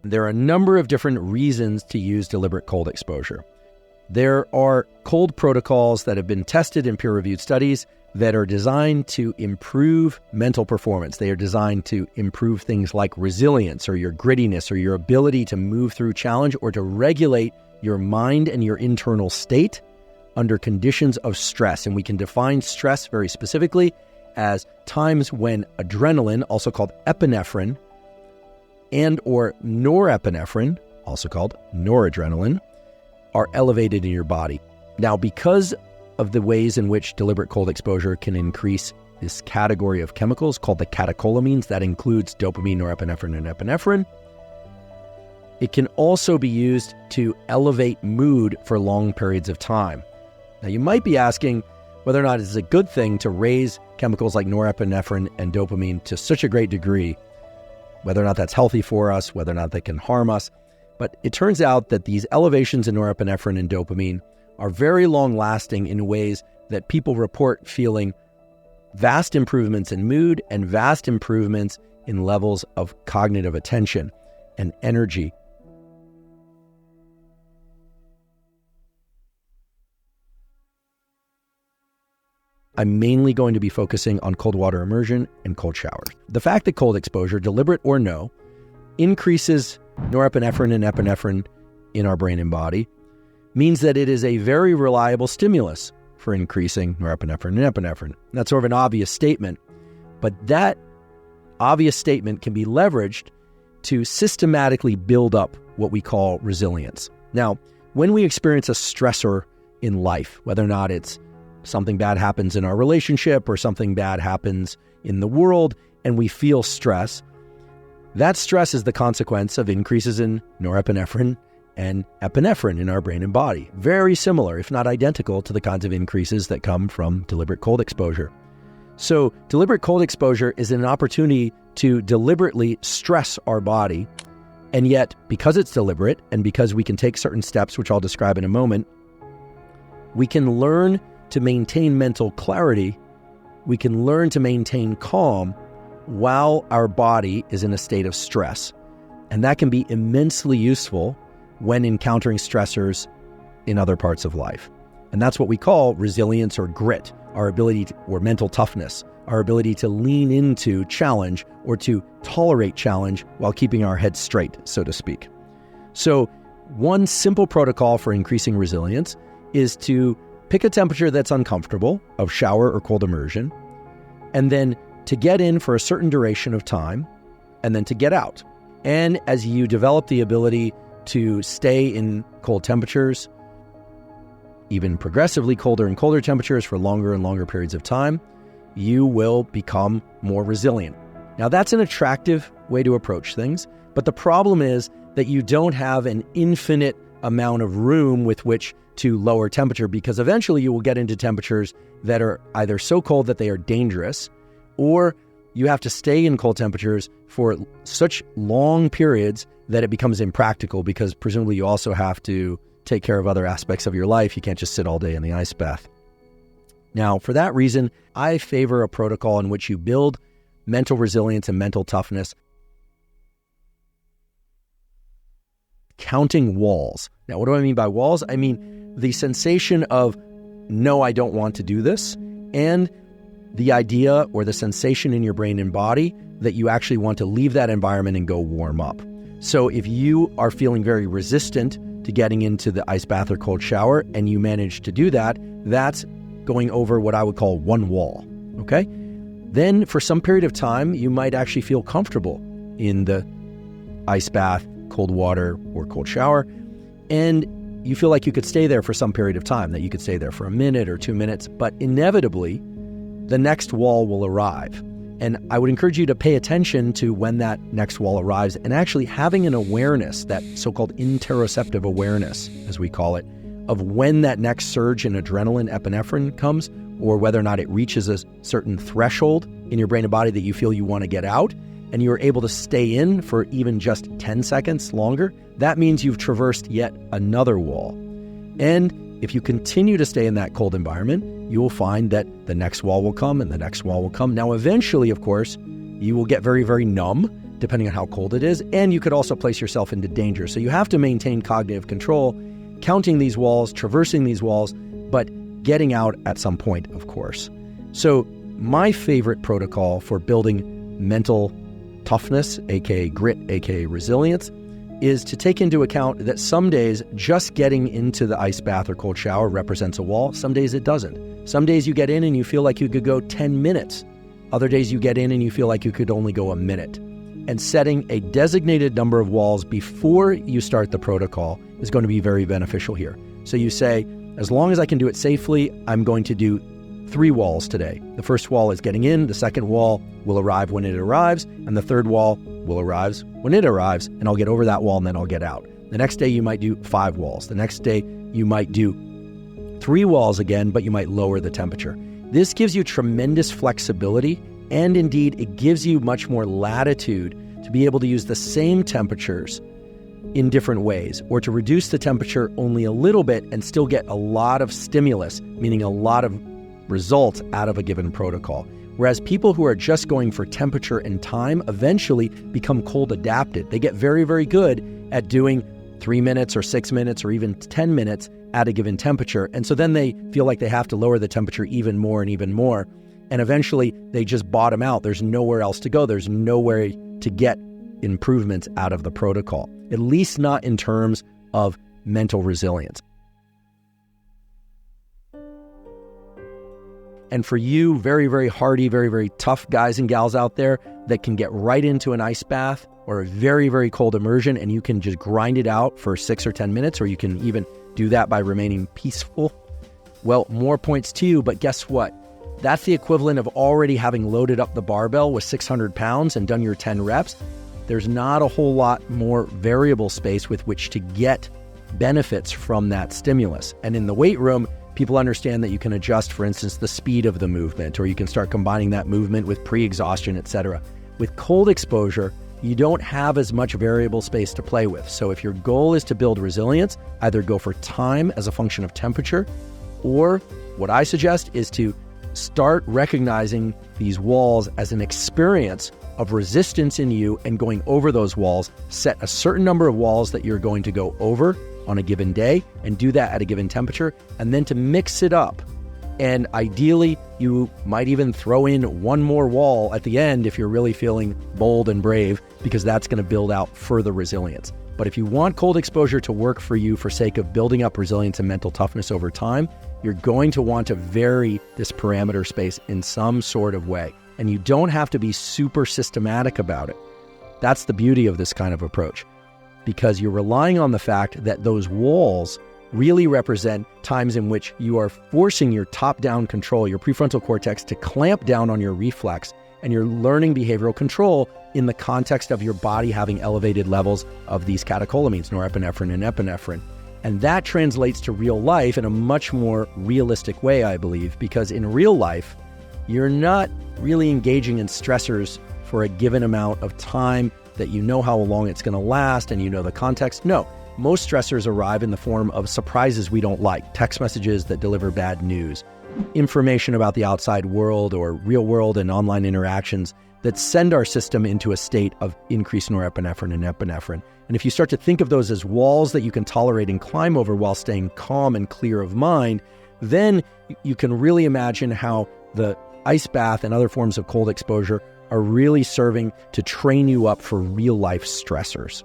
There are a number of different reasons to use deliberate cold exposure. There are cold protocols that have been tested in peer-reviewed studies that are designed to improve mental performance. They are designed to improve things like resilience or your grittiness or your ability to move through challenge or to regulate your mind and your internal state under conditions of stress. And we can define stress very specifically as times when adrenaline, also called epinephrine, and or norepinephrine, also called noradrenaline, are elevated in your body. Now, because of the ways in which deliberate cold exposure can increase this category of chemicals called the catecholamines, that includes dopamine, norepinephrine, and epinephrine, it can also be used to elevate mood for long periods of time. Now, you might be asking whether or not it's a good thing to raise chemicals like norepinephrine and dopamine to such a great degree, whether or not that's healthy for us, whether or not they can harm us. But it turns out that these elevations in norepinephrine and dopamine are very long-lasting in ways that people report feeling vast improvements in mood and vast improvements in levels of cognitive attention and energy. I'm mainly going to be focusing on cold water immersion and cold showers. The fact that cold exposure, deliberate or no, increases norepinephrine and epinephrine in our brain and body means that it is a very reliable stimulus for increasing norepinephrine and epinephrine. That's sort of an obvious statement, but that obvious statement can be leveraged to systematically build up what we call resilience. Now, when we experience a stressor in life, whether or not it's something bad happens in our relationship or something bad happens in the world and we feel stress, that stress is the consequence of increases in norepinephrine and epinephrine in our brain and body. Very similar, if not identical, to the kinds of increases that come from deliberate cold exposure. So deliberate cold exposure is an opportunity to deliberately stress our body. And yet, because it's deliberate and because we can take certain steps, which I'll describe in a moment, we can learn to maintain mental clarity. We can learn to maintain calm while our body is in a state of stress. And that can be immensely useful when encountering stressors in other parts of life. And that's what we call resilience or grit, our ability to, or mental toughness, our ability to lean into challenge or to tolerate challenge while keeping our head straight, so to speak. So one simple protocol for increasing resilience is to pick a temperature that's uncomfortable, of shower or cold immersion, and then to get in for a certain duration of time, and then to get out. And as you develop the ability to stay in cold temperatures, even progressively colder and colder temperatures for longer and longer periods of time, you will become more resilient. Now, that's an attractive way to approach things, but the problem is that you don't have an infinite amount of room with which to lower temperature, because eventually you will get into temperatures that are either so cold that they are dangerous, or you have to stay in cold temperatures for such long periods that it becomes impractical, because presumably you also have to take care of other aspects of your life. You can't just sit all day in the ice bath. Now, for that reason, I favor a protocol in which you build mental resilience and mental toughness, counting walls. Now, what do I mean by walls? I mean the sensation of, no, I don't want to do this, and the idea or the sensation in your brain and body that you actually want to leave that environment and go warm up. So if you are feeling very resistant to getting into the ice bath or cold shower and you manage to do that, that's going over what I would call one wall, okay? Then for some period of time, you might actually feel comfortable in the ice bath, cold water, or cold shower, and you feel like you could stay there for some period of time, that you could stay there for a minute or 2 minutes, but inevitably, the next wall will arrive. And I would encourage you to pay attention to when that next wall arrives and actually having an awareness, that so-called interoceptive awareness, as we call it, of when that next surge in adrenaline, epinephrine comes, or whether or not it reaches a certain threshold in your brain and body that you feel you want to get out, and you're able to stay in for even just 10 seconds longer. That means you've traversed yet another wall. And if you continue to stay in that cold environment, you will find that the next wall will come and the next wall will come. Now, eventually, of course, you will get very, very numb depending on how cold it is, and you could also place yourself into danger. So you have to maintain cognitive control, counting these walls, traversing these walls, but getting out at some point, of course. So my favorite protocol for building mental toughness, aka grit, aka resilience, is to take into account that some days just getting into the ice bath or cold shower represents a wall. Some days it doesn't. Some days you get in and you feel like you could go 10 minutes. Other days you get in and you feel like you could only go a minute. And setting a designated number of walls before you start the protocol is going to be very beneficial here. So you say, as long as I can do it safely, I'm going to do 3 walls today. The first wall is getting in, the second wall will arrive when it arrives, and the third wall will arrive when it arrives, and I'll get over that wall and then I'll get out. The next day you might do 5 walls. The next day you might do 3 walls again, but you might lower the temperature. This gives you tremendous flexibility, and indeed it gives you much more latitude to be able to use the same temperatures in different ways, or to reduce the temperature only a little bit and still get a lot of stimulus, meaning a lot of results out of a given protocol. Whereas people who are just going for temperature and time eventually become cold adapted. They get very, very good at doing 3 minutes or 6 minutes or even 10 minutes at a given temperature. And so then they feel like they have to lower the temperature even more and even more. And eventually they just bottom out. There's nowhere else to go. There's nowhere to get improvements out of the protocol, at least not in terms of mental resilience. And for you, very, very hardy, very, very tough guys and gals out there that can get right into an ice bath or a very, very cold immersion, and you can just grind it out for 6 or 10 minutes, or you can even do that by remaining peaceful. Well, more points to you, but guess what? That's the equivalent of already having loaded up the barbell with 600 pounds and done your 10 reps. There's not a whole lot more variable space with which to get benefits from that stimulus. And in the weight room, people understand that you can adjust, for instance, the speed of the movement, or you can start combining that movement with pre-exhaustion, etc. With cold exposure, you don't have as much variable space to play with. So if your goal is to build resilience, either go for time as a function of temperature, or what I suggest is to start recognizing these walls as an experience of resistance in you and going over those walls. Set a certain number of walls that you're going to go over on a given day and do that at a given temperature, and then to mix it up. And ideally, you might even throw in one more wall at the end if you're really feeling bold and brave, because that's going to build out further resilience. But if you want cold exposure to work for you for sake of building up resilience and mental toughness over time, you're going to want to vary this parameter space in some sort of way. And you don't have to be super systematic about it. That's the beauty of this kind of approach, because you're relying on the fact that those walls really represent times in which you are forcing your top-down control, your prefrontal cortex, to clamp down on your reflex, and you're learning behavioral control in the context of your body having elevated levels of these catecholamines, norepinephrine and epinephrine. And that translates to real life in a much more realistic way, I believe, because in real life, you're not really engaging in stressors for a given amount of time that you know how long it's going to last and you know the context. No, most stressors arrive in the form of surprises we don't like, text messages that deliver bad news, information about the outside world or real world and online interactions that send our system into a state of increased norepinephrine and epinephrine. And if you start to think of those as walls that you can tolerate and climb over while staying calm and clear of mind, then you can really imagine how the ice bath and other forms of cold exposure are really serving to train you up for real life stressors.